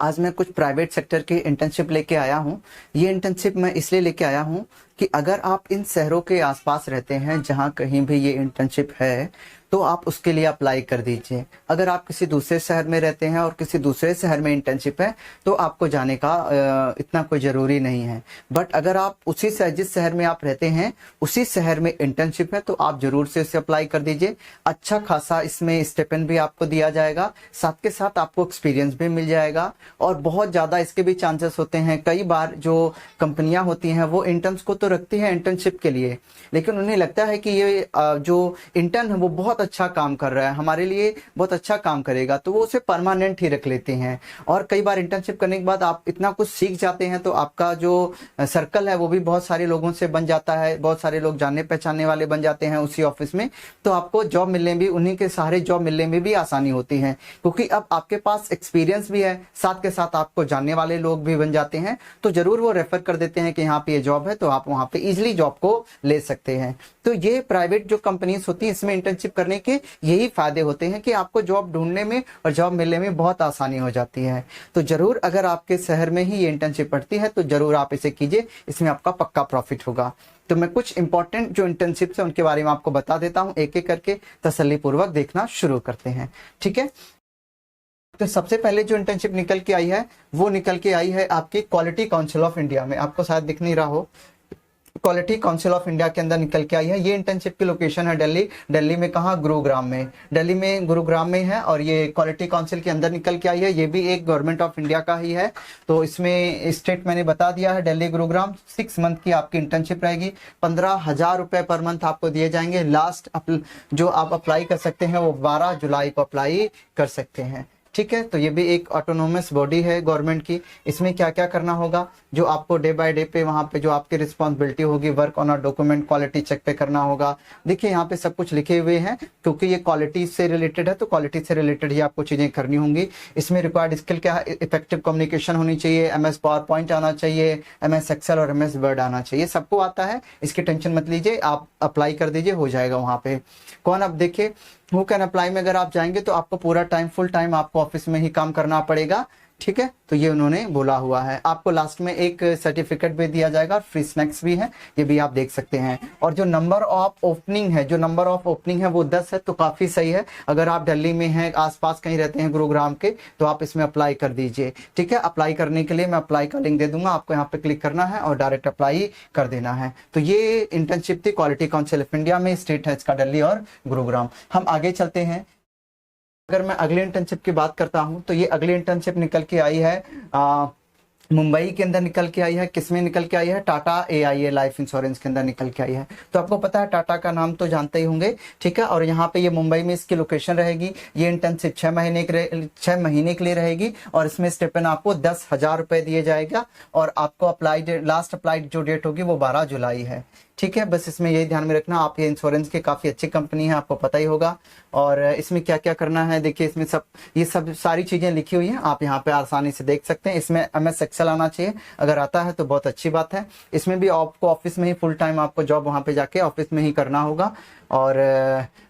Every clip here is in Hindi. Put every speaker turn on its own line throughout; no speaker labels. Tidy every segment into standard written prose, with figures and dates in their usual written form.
आज मैं कुछ प्राइवेट सेक्टर की इंटर्नशिप लेके आया हूँ। ये इंटर्नशिप मैं इसलिए लेके आया हूँ कि अगर आप इन शहरों के आसपास रहते हैं जहाँ कहीं भी ये इंटर्नशिप है तो आप उसके लिए अप्लाई कर दीजिए। अगर आप किसी दूसरे शहर में रहते हैं और किसी दूसरे शहर में इंटर्नशिप है तो आपको जाने का इतना कोई ज़रूरी नहीं है। बट अगर आप उसी शहर, जिस शहर में आप रहते हैं उसी शहर में इंटर्नशिप है तो आप जरूर से इसे अप्लाई कर दीजिए। अच्छा खासा इसमें स्टिपेंड भी आपको दिया जाएगा, साथ के साथ आपको एक्सपीरियंस भी मिल जाएगा और बहुत ज़्यादा इसके भी चांसेस होते हैं। कई बार जो कंपनियां होती हैं वो इंटर्न्स को तो रखती हैं इंटर्नशिप के लिए, लेकिन उन्हें लगता है कि ये जो इंटर्न है वो बहुत अच्छा काम कर रहा है, हमारे लिए बहुत अच्छा काम करेगा, तो वो उसे परमानेंट ही रख लेते हैं। और कई बार इंटर्नशिप करने के बाद आप इतना कुछ सीख जाते हैं तो आपका जो सर्कल है वो भी बहुत सारे लोगों से बन जाता है, बहुत सारे लोग जानने पहचानने वाले बन जाते हैं उसी ऑफिस में, तो आपको जॉब मिलने भी, उन्हीं के सहारे जॉब मिलने में भी आसानी होती है, क्योंकि अब आपके पास एक्सपीरियंस भी है, साथ के साथ आपको जानने वाले लोग भी बन जाते हैं, तो जरूर वो रेफर कर देते हैं कि यहाँ पे ये जॉब है, तो आप वहाँ पे इजिली जॉब को ले सकते हैं। तो ये प्राइवेट जो कंपनीज होती है इसमें इंटर्नशिप करने के यही फायदे होते हैं कि आपको जॉब ढूंढने में और जॉब मिलने में बहुत आसानी हो जाती है। तो जरूर अगर आपके शहर में ही ये इंटर्नशिप पड़ती है तो जरूर आप इसे कीजिए, इसमें आपका पक्का प्रॉफिट होगा। तो मैं कुछ इंपॉर्टेंट जो इंटर्नशिप्स है उनके बारे में आपको बता देता हूँ, एक एक करके तसल्ली पूर्वक देखना शुरू करते हैं, ठीक है। तो सबसे पहले जो इंटर्नशिप निकल के आई है वो निकल के आई है आपकी क्वालिटी काउंसिल ऑफ इंडिया में, आपको शायद दिख नहीं रहा हो, क्वालिटी काउंसिल ऑफ इंडिया के अंदर निकल के आई है। ये इंटर्नशिप की लोकेशन है दिल्ली में, कहाँ, गुरुग्राम में, दिल्ली में गुरुग्राम में है। और ये क्वालिटी काउंसिल के अंदर निकल के आई है, ये भी एक गवर्नमेंट ऑफ इंडिया का ही है। तो इसमें स्टेट मैंने बता दिया है, दिल्ली गुरुग्राम। 6 मंथ की आपकी इंटर्नशिप रहेगी, 15,000 रुपए पर मंथ आपको दिए जाएंगे। लास्ट जो आप अप्लाई कर सकते हैं वो 12 जुलाई को अप्लाई कर सकते हैं, ठीक है। तो ये भी एक ऑटोनोमस बॉडी है गवर्नमेंट की। इसमें क्या क्या करना होगा, जो आपको डे बाय डे पे वहाँ पे जो आपकी रिस्पॉन्सिबिलिटी होगी, work on a document quality check पे करना होगा। देखिए यहाँ पे सब कुछ लिखे हुए हैं, क्योंकि ये क्वालिटी से रिलेटेड है तो क्वालिटी से रिलेटेड ही आपको चीजें करनी होंगी। इसमें रिक्वायर्ड स्किल क्या है, इफेक्टिव कम्युनिकेशन होनी चाहिए, MS पावर पॉइंट आना चाहिए, MS एक्सेल और MS वर्ड आना चाहिए। सबको आता है, इसकी टेंशन मत लीजिए, आप अप्लाई कर दीजिए, हो जाएगा वहाँ पे। कौन, अब देखिए हु कैन अप्लाई में अगर आप जाएंगे तो आपको पूरा टाइम, फुल टाइम आपको ऑफिस में ही काम करना पड़ेगा, ठीक है। तो ये उन्होंने बोला हुआ है। आपको लास्ट में एक सर्टिफिकेट भी दिया जाएगा, फ्री स्नैक्स भी है, ये भी आप देख सकते हैं। और जो नंबर ऑफ ओपनिंग है, वो 10 है, तो काफी सही है। अगर आप दिल्ली में हैं, आसपास कहीं रहते हैं गुरुग्राम के, तो आप इसमें अप्लाई कर दीजिए, ठीक है। अप्लाई करने के लिए मैं अप्लाई का लिंक दे दूंगा, आपको यहाँ पे क्लिक करना है और डायरेक्ट अप्लाई कर देना है। तो ये इंटर्नशिप थी क्वालिटी काउंसिल ऑफ इंडिया में, स्टेट है इसका दिल्ली और गुरुग्राम। हम आगे चलते हैं। अगर मैं अगले इंटर्नशिप की बात करता हूं तो ये अगली इंटर्नशिप निकल के आई है मुंबई के अंदर निकल के आई है। किसमें निकल के आई है, टाटा AIA लाइफ इंश्योरेंस के अंदर निकल के आई है। तो आपको पता है टाटा का नाम तो जानते ही होंगे, ठीक है। और यहाँ पे ये मुंबई में इसकी लोकेशन रहेगी। ये इंटर्नशिप 6 महीने के लिए रहेगी और इसमें स्टिपेंड आपको 10,000 रुपए दिए जाएगा। और आपको लास्ट अप्लाइड जो डेट होगी वो 12 जुलाई है, ठीक है। बस इसमें यही ध्यान में रखना, आप ये इंश्योरेंस की काफी अच्छी कंपनी है, आपको पता ही होगा। और इसमें क्या क्या करना है, देखिए इसमें ये सब सारी चीजें लिखी हुई हैं, आप यहाँ पे आसानी से देख सकते हैं। इसमें MS एक्सेल आना चाहिए, अगर आता है तो बहुत अच्छी बात है। इसमें भी आपको ऑफिस में ही फुल टाइम आपको जॉब वहाँ पे जाके ऑफिस में ही करना होगा। और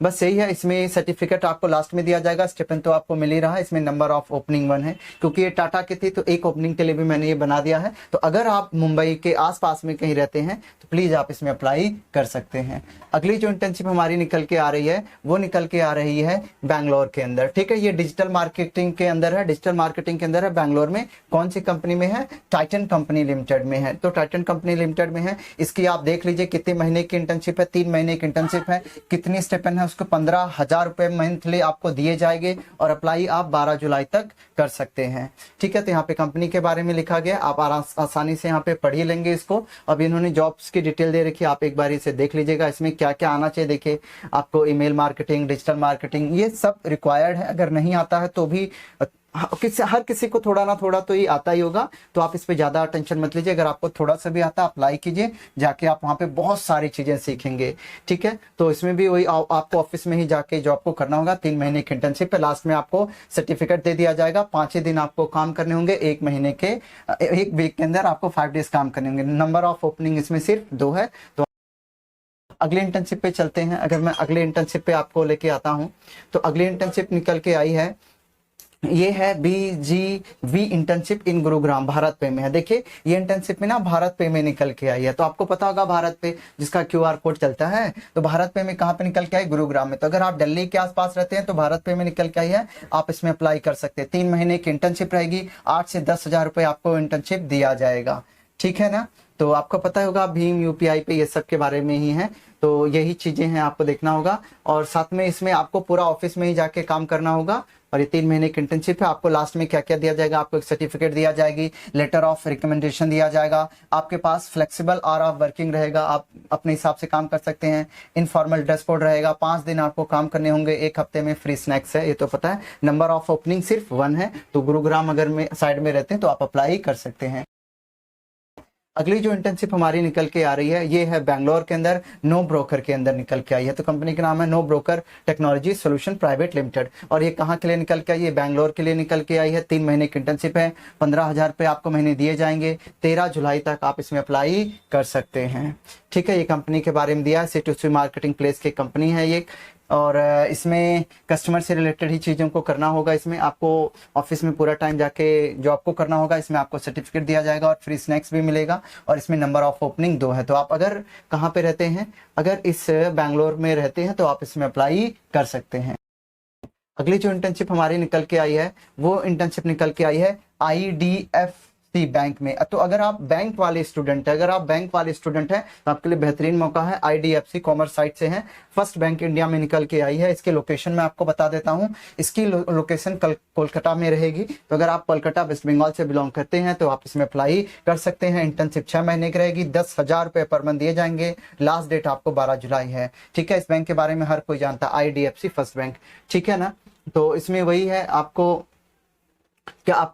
बस यही है। इसमें सर्टिफिकेट आपको लास्ट में दिया जाएगा, स्टिपेंड तो आपको मिल ही रहा है। इसमें नंबर ऑफ ओपनिंग 1 है, क्योंकि ये टाटा की थी तो एक ओपनिंग के लिए भी मैंने ये बना दिया है। तो अगर आप मुंबई के आसपास में कहीं रहते हैं तो प्लीज आप इसमें अप्लाई कर सकते हैं। अगली जो इंटर्नशिप हमारी निकल के आ रही है वो निकल के आ रही है बैंगलोर के अंदर, ठीक है। ये डिजिटल मार्केटिंग के अंदर है, डिजिटल मार्केटिंग के अंदर है बैंगलोर में। कौन सी कंपनी में है, टाइटन कंपनी लिमिटेड में है। तो टाइटन कंपनी लिमिटेड में है। इसकी आप देख लीजिए कितने महीने की इंटर्नशिप है, 3 महीने की इंटर्नशिप है। कितनी स्टिपेंड है, उसको 15,000 रुपए मंथली आपको दिए जाएंगे और अप्लाई आप 12 जुलाई तक कर सकते हैं, ठीक है। तो यहाँ पे कंपनी के बारे में लिखा गया, आप आसानी से यहाँ पे पढ़ ही लेंगे इसको। अब इन्होंने जॉब्स की डिटेल दे रखी है, आप एक बार इसे देख लीजिएगा। इसमें क्या क्या आना चाहिए, देखिए आपको ईमेल मार्केटिंग, डिजिटल मार्केटिंग, ये सब रिक्वायर्ड है। अगर नहीं आता है तो भी हर किसी को थोड़ा ना थोड़ा तो ये आता ही होगा, तो आप इस पे ज्यादा टेंशन मत लीजिए। अगर आपको थोड़ा सा भी आता अप्लाई कीजिए, जाके आप वहाँ पे बहुत सारी चीजें सीखेंगे, ठीक है। तो इसमें भी वही आपको ऑफिस में ही जाके जॉब को करना होगा। 3 महीने की इंटर्नशिप पे लास्ट में आपको सर्टिफिकेट दे दिया जाएगा। 5 ही दिन आपको काम करने होंगे, एक वीक के अंदर आपको 5 डेज काम करने होंगे। नंबर ऑफ ओपनिंग इसमें सिर्फ 2 है। तो अगले इंटर्नशिप पे चलते हैं। अगर मैं अगले इंटर्नशिप पे आपको लेके आता हूँ तो अगली इंटर्नशिप निकल के आई है ये है BGV internship in Gurugram, Bharat पे में है। देखिए ये इंटर्नशिप में ना भारत पे में निकल के आई है। तो आपको पता होगा भारत पे जिसका QR कोड चलता है, तो भारत पे में कहाँ पे निकल के आई, गुरुग्राम में। तो अगर आप दिल्ली के आसपास रहते हैं तो भारत पे में निकल के आई है, आप इसमें अप्लाई कर सकते हैं। 3 महीने की इंटर्नशिप रहेगी, 8 से 10 हजार रुपये आपको इंटर्नशिप दिया जाएगा, ठीक है ना। तो आपको पता होगा भीम UPI पे ये सब के बारे में ही है। तो यही चीजें हैं, आपको देखना होगा। और साथ में इसमें आपको पूरा ऑफिस में ही जाके काम करना होगा। और ये 3 महीने की इंटर्नशिप है। आपको लास्ट में क्या क्या दिया जाएगा, आपको एक सर्टिफिकेट दिया जाएगी, लेटर ऑफ रिकमेंडेशन दिया जाएगा, आपके पास फ्लेक्सिबल आवर ऑफ वर्किंग रहेगा, आप अपने हिसाब से काम कर सकते हैं, इनफॉर्मल ड्रेस कोड रहेगा, 5 दिन आपको काम करने होंगे, 1 हफ्ते में फ्री स्नैक्स है, ये तो पता है। नंबर ऑफ ओपनिंग सिर्फ 1 है। तो गुरुग्राम अगर में साइड में रहते हैं तो आप अप्लाई कर सकते हैं। अगली जो इंटर्नशिप हमारी निकल के आ रही है ये है बैंगलोर के अंदर, नो ब्रोकर के अंदर निकल के आई है। तो कंपनी का नाम है NoBroker technology solution private limited. और ये कहाँ के लिए निकल के आई है, बैंगलोर के लिए निकल के आई है। 3 महीने की इंटर्नशिप है, 15,000 रुपये आपको महीने दिए जाएंगे। 13 जुलाई तक आप इसमें अप्लाई कर सकते हैं, ठीक है। ये कंपनी के बारे में दिया है, C2C मार्केटिंग प्लेस की कंपनी है ये। और इसमें कस्टमर से रिलेटेड ही चीज़ों को करना होगा। इसमें आपको ऑफिस में पूरा टाइम जाके जो आपको करना होगा, इसमें आपको सर्टिफिकेट दिया जाएगा और फ्री स्नैक्स भी मिलेगा। और इसमें नंबर ऑफ ओपनिंग 2 है। तो आप अगर कहाँ पे रहते हैं, अगर इस बैंगलोर में रहते हैं तो आप इसमें अप्लाई कर सकते हैं। अगली जो इंटर्नशिप हमारी निकल के आई है वो इंटर्नशिप निकल के आई है IDFC बैंक में। तो अगर आप बैंक वाले स्टूडेंट है, अगर आप बैंक वाले स्टूडेंट हैं तो आपके लिए बेहतरीन मौका है। IDFC कॉमर्स साइट से है, फर्स्ट बैंक इंडिया में निकल के आई है। इसकी लोकेशन मैं आपको बता देता हूँ। इसकी लोकेशन कोलकाता में रहेगी। तो अगर आप कोलकाता वेस्ट बंगाल से बिलोंग करते हैं तो आप इसमें अप्लाई कर सकते हैं। इंटर्नशिप 6 महीने की रहेगी, 10,000 रुपये पर मंथ दिए जाएंगे। लास्ट डेट आपको 12 जुलाई है, ठीक है। इस बैंक के बारे में हर कोई जानता है, IDFC फर्स्ट बैंक, ठीक है ना। तो इसमें वही है, आपको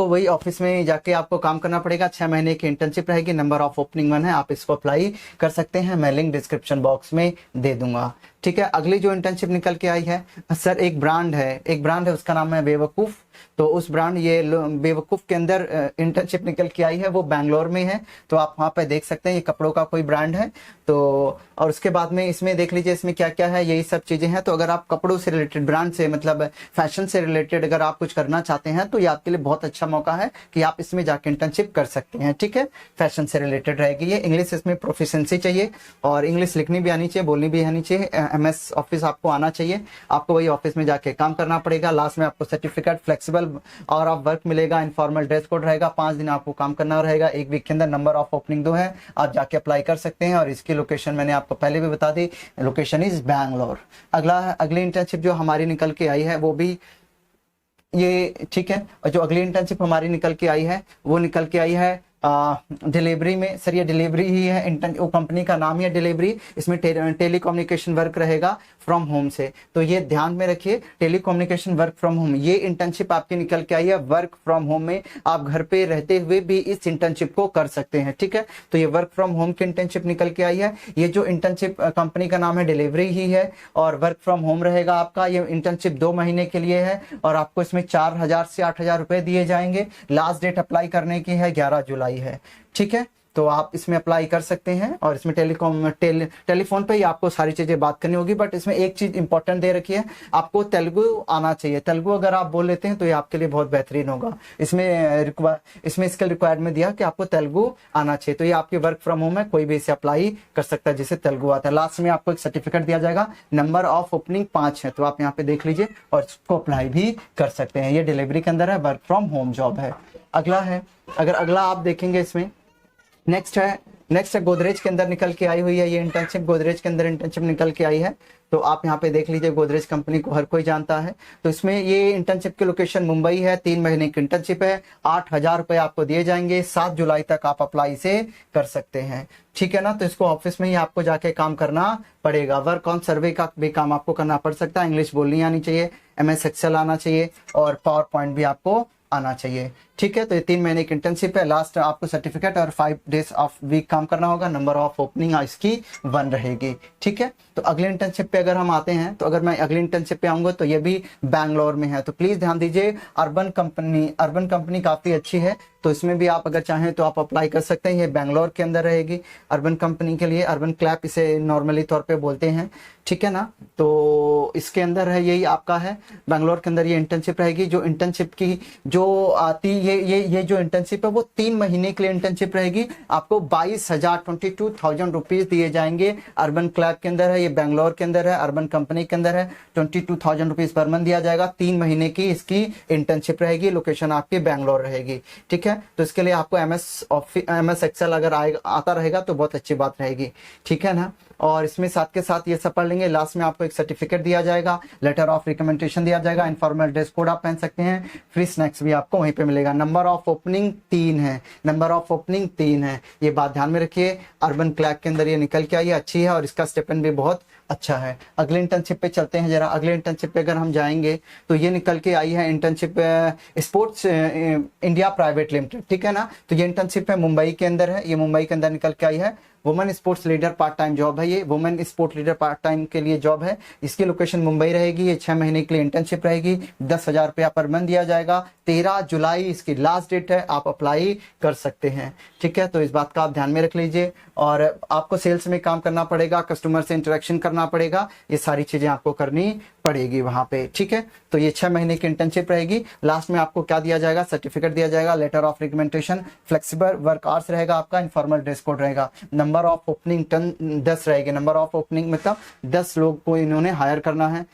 वही ऑफिस में जाके आपको काम करना पड़ेगा। 6 महीने की इंटर्नशिप रहेगी, नंबर ऑफ ओपनिंग 1 है, आप इसको अप्लाई कर सकते हैं। मैं लिंक डिस्क्रिप्शन बॉक्स में दे दूंगा, ठीक है। अगली जो इंटर्नशिप निकल के आई है सर, एक ब्रांड है, उसका नाम है बेवकूफ। तो उस ब्रांड ये बेवकूफ के अंदर इंटर्नशिप निकल के आई है, वो बैंगलोर में है। तो आप वहाँ पे देख सकते हैं, ये कपड़ों का कोई ब्रांड है। तो और उसके बाद में इसमें देख लीजिए इसमें क्या क्या है, यही सब चीजें हैं। तो अगर आप कपड़ों से रिलेटेड, ब्रांड से मतलब फैशन से रिलेटेड अगर आप कुछ करना चाहते हैं तो ये आपके लिए बहुत अच्छा मौका है कि आप इसमें जाके इंटर्नशिप कर सकते हैं, ठीक है। फैशन से रिलेटेड रहेगी ये। इंग्लिश इसमें प्रोफिशिएंसी चाहिए और इंग्लिश लिखनी भी आनी चाहिए, बोलनी भी आनी चाहिए। MS ऑफिस आपको आना चाहिए। आपको वही ऑफिस में जाके काम करना पड़ेगा। लास्ट में आपको सर्टिफिकेट, फ्लेक्सिबल और ऑफ वर्क मिलेगा, इनफॉर्मल ड्रेस कोड रहेगा, 5 दिन आपको काम करना रहेगा। 1 वीक के अंदर नंबर ऑफ ओपनिंग 2 है, आप जाके अप्लाई कर सकते हैं। और इसकी लोकेशन मैंने आपको पहले भी बता दी, लोकेशन इज बैंगलोर। अगली इंटर्नशिप जो हमारी निकल के आई है वो भी ये, ठीक है। और जो अगली इंटर्नशिप हमारी निकल के आई है वो निकल के आई है डिलीवरी में। सर ये डिलीवरी ही है, वो कंपनी का नाम ही है डिलीवरी। इसमें टेलीकम्युनिकेशन वर्क रहेगा फ्रॉम होम से। तो ये ध्यान में रखिए, टेलीकम्युनिकेशन वर्क फ्रॉम होम, ये इंटर्नशिप आपकी निकल के आई है वर्क फ्रॉम होम में। आप घर पे रहते हुए भी इस इंटर्नशिप को कर सकते हैं, ठीक है। तो ये वर्क फ्रॉम होम की इंटर्नशिप निकल के आई है। ये जो इंटर्नशिप कंपनी का नाम है डिलीवरी ही है और वर्क फ्रॉम होम रहेगा आपका। ये इंटर्नशिप 2 महीने के लिए है और आपको इसमें 4,000 से 8,000 रुपए दिए जाएंगे। लास्ट डेट अप्लाई करने की है 11 जुलाई है, ठीक है। तो आप इसमें अप्लाई कर सकते हैं। और इसमें टेलीफोन पे ही आपको सारी चीजें बात करनी होगी। बट इसमें एक चीज इंपॉर्टेंट दे रखी है, आपको तेलुगु आना चाहिए। तेलुगु अगर आप बोल लेते हैं तो ये आपके लिए बहुत बेहतरीन होगा। इसमें स्किल रिक्वायर्ड में दिया कि आपको तेलुगु आना चाहिए। तो ये आपकी वर्क फ्रॉम होम है, कोई भी इसे अप्लाई कर सकता है जिसे तेलुगु आता है। लास्ट में आपको एक सर्टिफिकेट दिया जाएगा, नंबर ऑफ ओपनिंग 5 है। तो आप यहाँ पे देख लीजिए और इसको अप्लाई भी कर सकते हैं। ये डिलीवरी के अंदर है, वर्क फ्रॉम होम जॉब है। अगला है, अगर अगला आप देखेंगे इसमें नेक्स्ट है गोदरेज के अंदर निकल के आई हुई है ये इंटर्नशिप। गोदरेज के अंदर इंटर्नशिप निकल के आई है। तो आप यहाँ पे देख लीजिए, गोदरेज कंपनी को हर कोई जानता है। तो इसमें ये इंटर्नशिप की लोकेशन मुंबई है। 3 महीने की इंटर्नशिप है, 8,000 रुपए आपको दिए जाएंगे। 7 जुलाई तक आप अप्लाई से कर सकते हैं, ठीक है ना। तो इसको ऑफिस में ही आपको जाके काम करना पड़ेगा। वर्क ऑन सर्वे का भी काम आपको करना पड़ सकता है। इंग्लिश बोलनी आनी चाहिए, MS एक्सेल आना चाहिए और पावर पॉइंट भी आपको आना चाहिए, ठीक है। तो ये 3 महीने की इंटर्नशिप है। लास्ट आपको सर्टिफिकेट और 5 डेज ऑफ वीक काम करना होगा। नंबर ऑफ ओपनिंग इसकी 1 रहेगी। ठीक है। तो अगले इंटर्नशिप पे अगर हम आते हैं, तो अगर मैं अगले इंटर्नशिप पे आऊंगा तो ये भी बैंगलोर में है। तो प्लीज ध्यान दीजिए, अर्बन कंपनी काफी अच्छी है, तो इसमें भी आप अगर चाहें तो आप अप्लाई कर सकते हैं। ये बैंगलोर के अंदर रहेगी अर्बन कंपनी के लिए, अर्बन क्लैप इसे नॉर्मली तौर पे बोलते हैं। ठीक है ना। तो इसके अंदर है, यही आपका है बैंगलोर के अंदर ये इंटर्नशिप रहेगी। जो इंटर्नशिप की जो आती ये जो इंटर्नशिप है वो 3 महीने के लिए इंटर्नशिप रहेगी। आपको 22,000 रुपीज दिए जाएंगे। अर्बन क्लैप के अंदर है, ये बैंगलोर के अंदर है, अर्बन कंपनी के अंदर है। 22,000 रुपीज पर मंथ दिया जाएगा। 3 महीने की इसकी इंटर्नशिप रहेगी। लोकेशन आपकी बैंगलोर रहेगी। ठीक है। तो इसके लिए आपको MS एक्सेल अगर आता रहेगा तो बहुत अच्छी बात रहेगी। ठीक है ना। और इसमें साथ के साथ ये सब पढ़ लेंगे। लास्ट में आपको एक सर्टिफिकेट दिया जाएगा, लेटर ऑफ रिकमेंडेशन दिया जाएगा, इनफॉर्मल ड्रेस कोड आप पहन सकते हैं, फ्री स्नैक्स भी आपको वहीं पे मिलेगा। नंबर ऑफ ओपनिंग 3 है, नंबर ऑफ ओपनिंग 3 है, ये बात ध्यान में रखिए। अर्बन क्लैप के अंदर ये निकल के आई है, अच्छी है और इसका स्टिपेंड भी बहुत अच्छा है। अगले इंटर्नशिप पे चलते हैं जरा। अगले इंटर्नशिप पे अगर हम जाएंगे तो ये निकल के आई है internship sports India private limited. ठीक है ना। तो ये इंटर्नशिप है, मुंबई के अंदर है, ये मुंबई के अंदर निकल के आई है। Women sports leader part time job है, ये women sport leader part time के लिए जॉब है। इसकी लोकेशन मुंबई रहेगी। ये 6 महीने के लिए इंटर्नशिप रहेगी। 10,000 रुपया पर मंथ दिया जाएगा। 13 जुलाई इसकी लास्ट डेट है, आप अप्लाई कर सकते हैं। ठीक है। तो इस बात का आप ध्यान में रख लीजिए। और आपको सेल्स में काम करना पड़ेगा, कस्टमर से इंटरेक्शन करना पड़ेगा, ये सारी चीजें आपको करनी पड़ेगी वहां पे। ठीक है। तो ये 6 महीने की इंटर्नशिप रहेगी। लास्ट में आपको क्या दिया जाएगा, सर्टिफिकेट दिया जाएगा, letter of recommendation, flexible work hours रहेगा आपका, इनफॉर्मल ड्रेस कोड रहेगा। नंबर ऑफ ओपनिंग 10 रहेगी। नंबर ऑफ ओपनिंग मतलब 10 लोग को इन्होंने हायर करना है।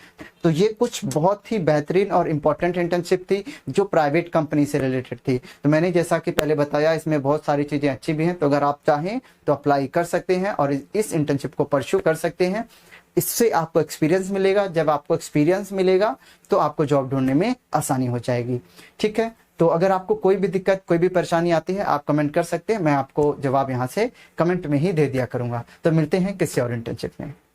तो ये कुछ बहुत ही बेहतरीन और इंपॉर्टेंट इंटर्नशिप थी जो प्राइवेट कंपनी से रिलेटेड थी। तो मैंने जैसा कि पहले बताया, इसमें बहुत सारी चीजें अच्छी भी हैं। तो अगर आप चाहें तो अप्लाई कर सकते हैं और इस इंटर्नशिप को परस्यू कर सकते हैं। इससे आपको एक्सपीरियंस मिलेगा। जब आपको एक्सपीरियंस मिलेगा तो आपको जॉब ढूंढने में आसानी हो जाएगी। ठीक है। तो अगर आपको कोई भी दिक्कत, कोई भी परेशानी आती है, आप कमेंट कर सकते हैं। मैं आपको जवाब यहाँ से कमेंट में ही दे दिया करूंगा। तो मिलते हैं किसी और इंटर्नशिप में।